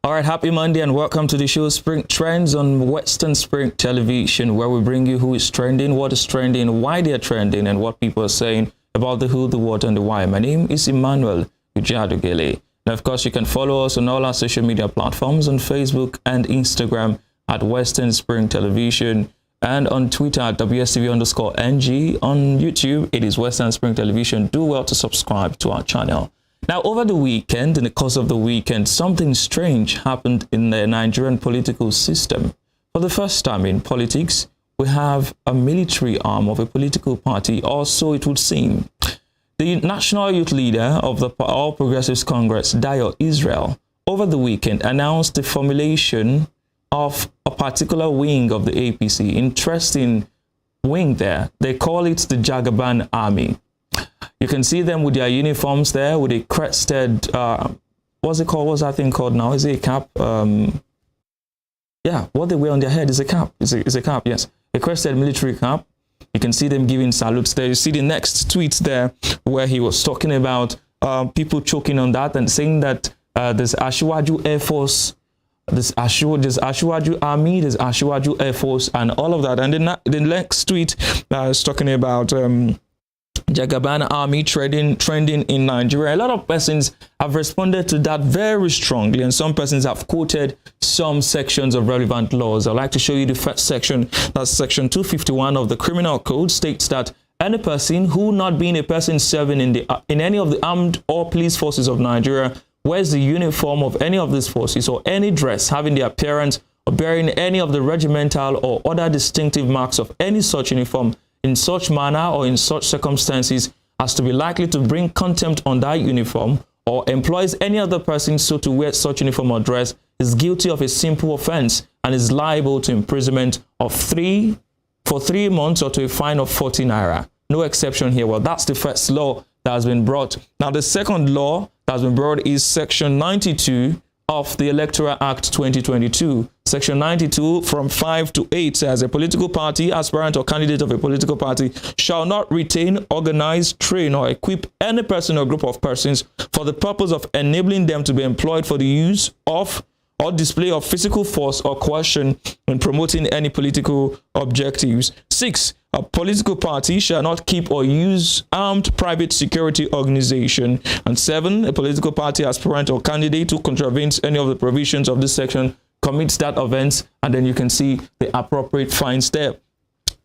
All right, happy Monday and welcome to the show Spring Trends on Western Spring Television, where we bring you who is trending, what is trending, why they're trending, and what people are saying about the who, the what, and the why. My name is Emmanuel Ujadugele. Now, of course, you can follow us on all our social media platforms on Facebook and Instagram at Western Spring Television, and on Twitter at WSTV_NG. On YouTube, it is Western Spring Television. Do well to subscribe to our channel. Now, over the weekend, in the course of the weekend, something strange happened in the Nigerian political system. For the first time in politics, we have a military arm of a political party, or so it would seem. The national youth leader of the All Progressives Congress, Dayo Israel, over the weekend announced the formulation of a particular wing of the APC. Interesting wing there. They call it the Jagaban Army. You can see them with their uniforms there, with a crested, what's it called? What's that thing called now? Is it a cap? Yeah, what they wear on their head is a cap. It's a cap, yes. A crested military cap. You can see them giving salutes there. You see the next tweet there where he was talking about people choking on that and saying that there's Asiwaju Air Force, there's Asiwaju Army, there's Asiwaju Air Force, and all of that. And then the next tweet is talking about Jagaban Army trending in Nigeria. A lot of persons have responded to that very strongly, and some persons have quoted some sections of relevant laws. I'd like to show you the first section. That's section 251 of the Criminal Code, states that any person who, not being a person serving in any of the armed or police forces of Nigeria, wears the uniform of any of these forces or any dress having the appearance or bearing any of the regimental or other distinctive marks of any such uniform in such manner or in such circumstances as to be likely to bring contempt on that uniform, or employs any other person so to wear such uniform or dress, is guilty of a simple offense and is liable to imprisonment of 3 months or to a fine of 40 naira. No exception here. Well, that's the first law that has been brought. Now, the second law that has been brought is section 92 of the Electoral Act 2022. Section 92 from 5 to 8 says a political party, aspirant or candidate of a political party shall not retain, organize, train, or equip any person or group of persons for the purpose of enabling them to be employed for the use of or display of physical force or coercion in promoting any political objectives. 6. A political party shall not keep or use armed private security organization. And 7. A political party aspirant or candidate who contravenes any of the provisions of this section commits that offense, and then you can see the appropriate fines there.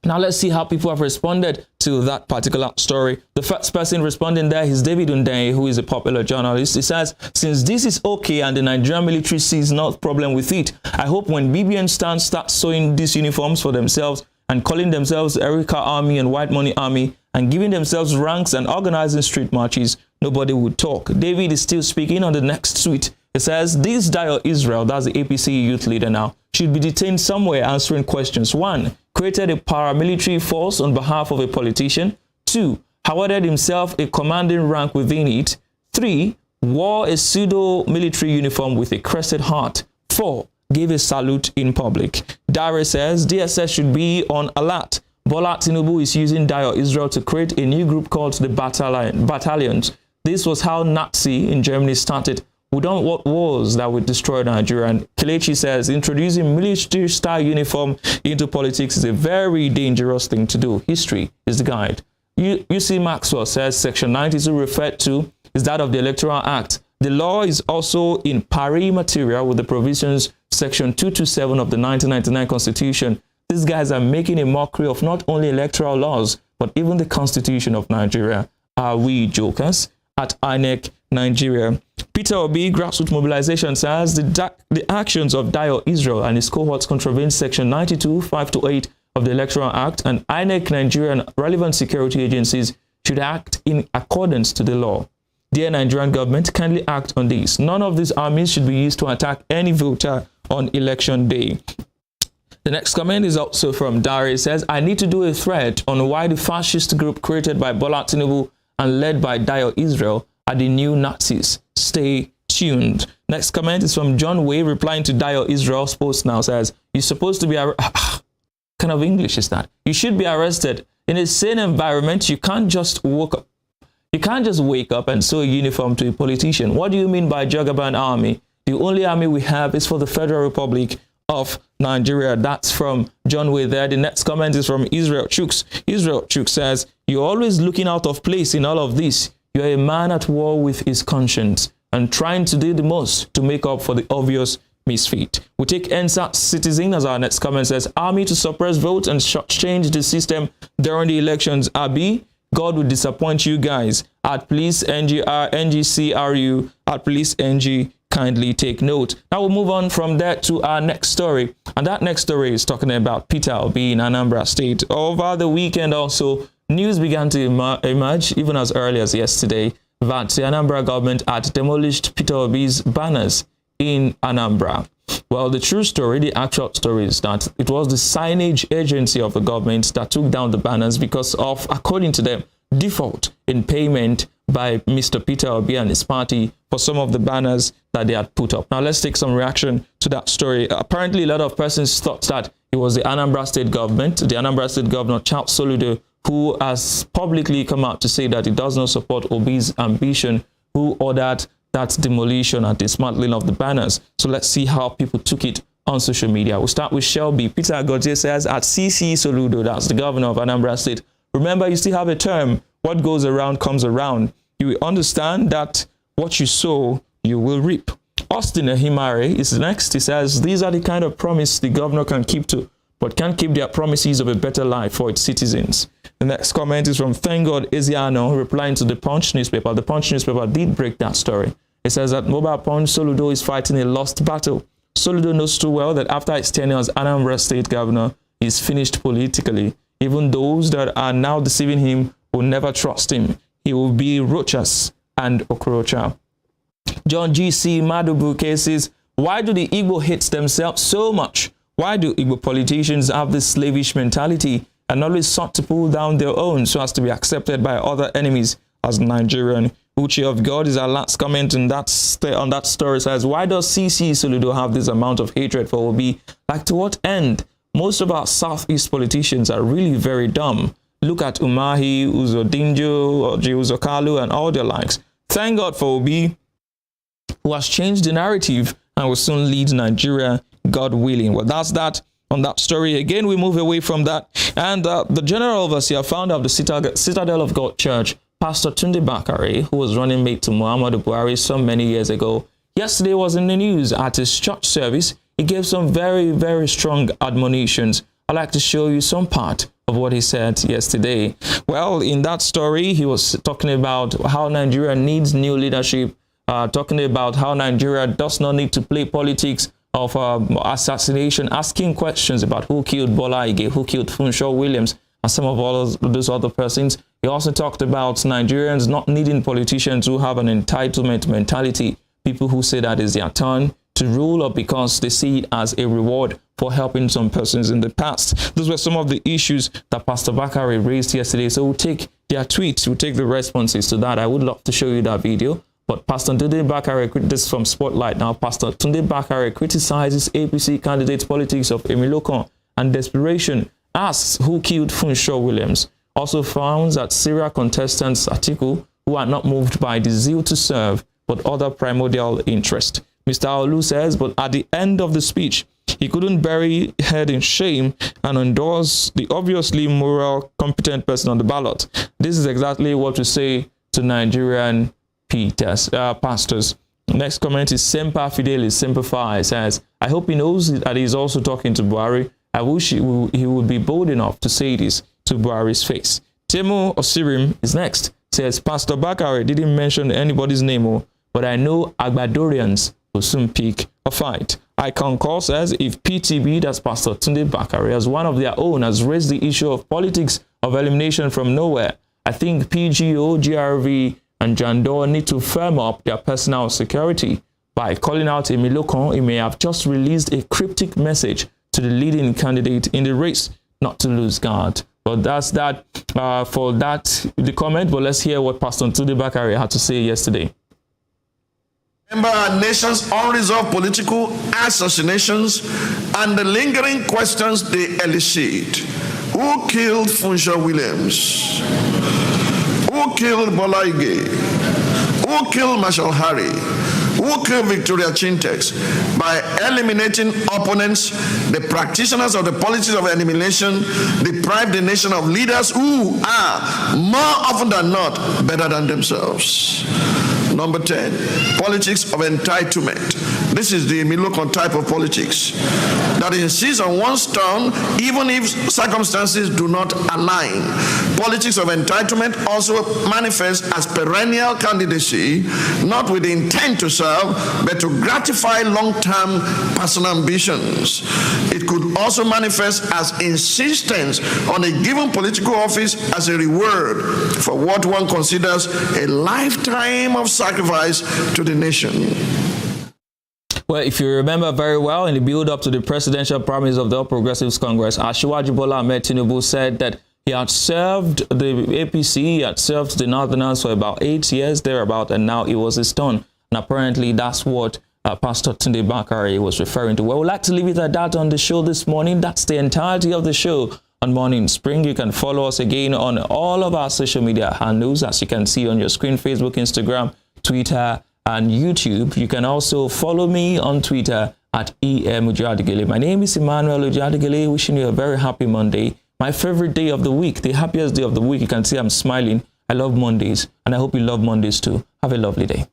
Now let's see how people have responded to that particular story. The first person responding there is David Unday, who is a popular journalist. He says, since this is okay and the Nigerian military sees no problem with it, I hope when BBN start sewing these uniforms for themselves and calling themselves Erica Army and White Money Army and giving themselves ranks and organizing street marches, nobody would talk. David is still speaking on the next tweet. It says, this Dayo Israel, that's the APC youth leader now, should be detained somewhere answering questions. 1. Created a paramilitary force on behalf of a politician. 2. Awarded himself a commanding rank within it. 3. Wore a pseudo-military uniform with a crested heart. 4. Gave a salute in public. Dare says, DSS should be on alert. Bola Tinubu is using Dayo Israel to create a new group called the Battalions. This was how Nazi in Germany started. We don't want wars that would destroy Nigeria. And Kelechi says, introducing military-style uniform into politics is a very dangerous thing to do. History is the guide. UC Maxwell says section 92 referred to is that of the Electoral Act. The law is also in pari material with the provisions section 227 of the 1999 Constitution. These guys are making a mockery of not only electoral laws, but even the Constitution of Nigeria. Are we jokers? At INEC Nigeria. Peter Obi, Grassroots Mobilization, says the actions of Dayo Israel and his cohorts contravene section 92, 5 to 8 of the Electoral Act, and INEC Nigeria and relevant security agencies should act in accordance to the law. Dear Nigerian government, kindly act on this. None of these armies should be used to attack any voter on election day. The next comment is also from Dare. It says, I need to do a thread on why the fascist group created by Bola Tinubu and led by Dayo Israel are the new Nazis. Stay tuned. Next comment is from John Way, replying to Dayo Israel's post now, says, you're supposed to be kind of English is that? You should be arrested. In a sane environment, you can't just wake up and sew a uniform to a politician. What do you mean by Jagaban Army? The only army we have is for the Federal Republic of Nigeria. That's from John Way there. The next comment is from Israel Chooks. Israel Chooks says, you're always looking out of place in all of this. You're a man at war with his conscience and trying to do the most to make up for the obvious misfit. We take NSAT Citizen as our next comment says, army to suppress votes and change the system during the elections. Abi, God will disappoint you guys. At Police NGCRU, at Police NG, kindly take note. Now we'll move on from there to our next story. And that next story is talking about Peter Obi in Anambra State. Over the weekend also, news began to emerge, even as early as yesterday, that the Anambra government had demolished Peter Obi's banners in Anambra. Well, the true story, the actual story is that it was the signage agency of the government that took down the banners because of, according to them, default in payment by Mr. Peter Obi and his party for some of the banners that they had put up. Now, let's take some reaction to that story. Apparently, a lot of persons thought that it was the Anambra State government, the Anambra State Governor, Charles Soludo, who has publicly come out to say that he does not support Obi's ambition, who ordered that demolition and dismantling of the banners. So let's see how people took it on social media. We'll start with Shelby. Peter Agoje says, at CC Soludo, that's the governor of Anambra State, remember, you still have a term. What goes around comes around. You will understand that what you sow, you will reap. Austin Ahimare is next. He says, these are the kind of promise the governor can keep to, but can't keep their promises of a better life for its citizens. The next comment is from Thank God Eziano, replying to the Punch newspaper. The Punch newspaper did break that story. It says that Mobile Punch Soludo is fighting a lost battle. Soludo knows too well that after his tenure as Anambra State governor, he is finished politically. Even those that are now deceiving him will never trust him. He will be Rochas and Okorocha. John G.C. Madubuke says, why do the Igbo hate themselves so much? Why do Igbo politicians have this slavish mentality and always sought to pull down their own so as to be accepted by other enemies as Nigerian? Uche of God is our last comment on that story. Says, why does CC Soludo have this amount of hatred for Obi? Like, to what end? Most of our Southeast politicians are really very dumb. Look at Umahi, Uzodinjo, Oji Uzokalu, and all their likes. Thank God for Obi, who has changed the narrative and will soon lead Nigeria, God willing. Well, that's that on that story. Again, we move away from that. And the General Overseer, founder of the Citadel of God Church, Pastor Tunde Bakare, who was running mate to Muhammadu Buhari so many years ago, yesterday was in the news at his church service. He gave some very, very strong admonitions. I'd like to show you some part of what he said yesterday. Well, in that story, he was talking about how Nigeria needs new leadership, talking about how Nigeria does not need to play politics of assassination, asking questions about who killed Bola Ige, who killed Funshaw Williams, and some of all those other persons. He also talked about Nigerians not needing politicians who have an entitlement mentality, people who say that is their turn to rule or because they see it as a reward for helping some persons in the past. Those were some of the issues that Pastor Bakare raised yesterday. So we'll take their tweets, we'll take the responses to that. I would love to show you that video. But Pastor Tunde Bakare, this is from Spotlight now, Pastor Tunde Bakare criticizes APC candidates' politics of Emilokon and desperation, asks who killed Funshaw Williams, also found that Syria contestants Atiku, who are not moved by the zeal to serve, but other primordial interest. Mr. Olu says, but at the end of the speech, he couldn't bury head in shame and endorse the obviously moral, competent person on the ballot. This is exactly what we say to Nigerian pastors. Next comment is Semper Fidelis, Semper Fi, says, I hope he knows that he's also talking to Buhari. I wish he would be bold enough to say this to Buhari's face. Temo Osirim is next. Says, Pastor Bakare didn't mention anybody's name, but I know Agbadorians will soon pick a fight. I concur, says, if PTB, that's Pastor Tunde Bakare, as one of their own, has raised the issue of politics of elimination from nowhere, I think PGO, GRV, and Jandor need to firm up their personal security. By calling out Emilokon, he may have just released a cryptic message to the leading candidate in the race, not to lose guard. But that's that for the comment. But let's hear what Pastor Tunde Bakare had to say yesterday. Remember our nation's unresolved political assassinations and the lingering questions they elicit. Who killed Funshaw Williams? Who killed Bola Ige? Who killed Marshal Harry? who killed Victoria Chintex by eliminating opponents, the practitioners of the policies of elimination deprive the nation of leaders who are, more often than not, better than themselves. Number 10, politics of entitlement. This is the Milokon type of politics that insists on one's turn even if circumstances do not align. Politics of entitlement also manifests as perennial candidacy, not with the intent to serve, but to gratify long-term personal ambitions. It could also manifest as insistence on a given political office as a reward for what one considers a lifetime of sacrifice to the nation. Well, if you remember very well, in the build-up to the presidential primary of the All Progressives Congress, Asiwaju Bola Ahmed Tinubu said that he had served the APC, he had served the Northerners for about 8 years thereabout, and now it was his turn. And apparently that's what Pastor Tunde Bakare was referring to. Well, we'd like to leave it at that on the show this morning. That's the entirety of the show on Morning Spring. You can follow us again on all of our social media handles, as you can see on your screen: Facebook, Instagram, Twitter, and YouTube. You can also follow me on Twitter at EM Ujadigele. My name is Emmanuel Ujadigele, wishing you a very happy Monday. My favorite day of the week, the happiest day of the week. You can see I'm smiling. I love Mondays, and I hope you love Mondays too. Have a lovely day.